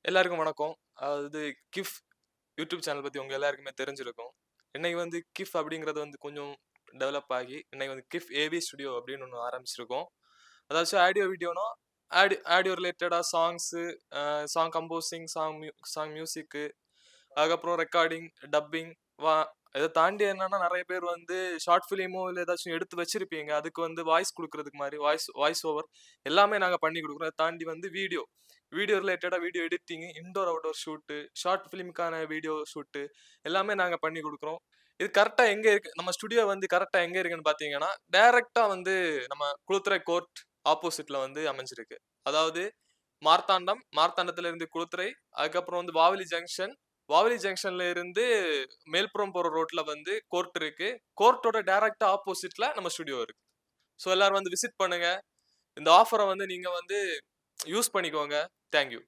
எல்லாருக்கும் வணக்கம். அதாவது கிஃப் யூடியூப் சேனல் பத்தி உங்க எல்லாருக்குமே தெரிஞ்சிருக்கும். இன்னைக்கு வந்து கிஃப் அப்படிங்கிறது வந்து கொஞ்சம் டெவலப் ஆகி, இன்னைக்கு வந்து கிஃப் ஏவி ஸ்டுடியோ அப்படின்னு ஒண்ணு ஆரம்பிச்சிருக்கோம். அதாச்சும் ஆடியோ, வீடியோனா ஆடியோ ரிலேட்டடா சாங்ஸு, சாங் கம்போசிங், சாங் மியூசிக்கு, அதுக்கப்புறம் ரெக்கார்டிங், டப்பிங் வா இத தாண்டி என்னன்னா நெறைய பேர் வந்து ஷார்ட் ஃபிலிமோ இல்ல ஏதாச்சும் எடுத்து வச்சிருப்பீங்க. அதுக்கு வந்து வாய்ஸ் குடுக்குறதுக்கு மாரி வாய்ஸ் ஓவர் எல்லாமே நாங்க பண்ணி குடுக்குறோம். அத தாண்டி வந்து வீடியோ ரிலேட்டடா video editing, indoor, outdoor shoot, short ஃபிலிம்க்கான வீடியோ ஷூட்டு எல்லாமே நாங்க பண்ணி குடுக்குறோம். இது கரெக்ட்டா எங்க இருக்கு? நம்ம ஸ்டுடியோ வந்து கரெக்ட்டா எங்க இருக்குன்னு பார்த்தீங்கன்னா, டைரக்ட்டா வந்து நம்ம குளத்துறை கோர்ட் ஆப்போசிட்ல வந்து அமைஞ்சிருக்கு. அதாவது மார்த்தாண்டத்துல இருந்து குளத்துறை, அதுக்கப்புறம் வந்து வாவலி ஜங்ஷன்ல இருந்து மேல்புறம் போற ரோட்ல வந்து கோர்ட் இருக்கு. கோர்ட்டோட டைரக்ட்டா ஆப்போசிட்ல நம்ம ஸ்டுடியோ இருக்கு. ஸோ எல்லாரும் வந்து விசிட் பண்ணுங்க. இந்த ஆஃபர வந்து நீங்க வந்து யூஸ் பண்ணிக்கோங்க. Thank you.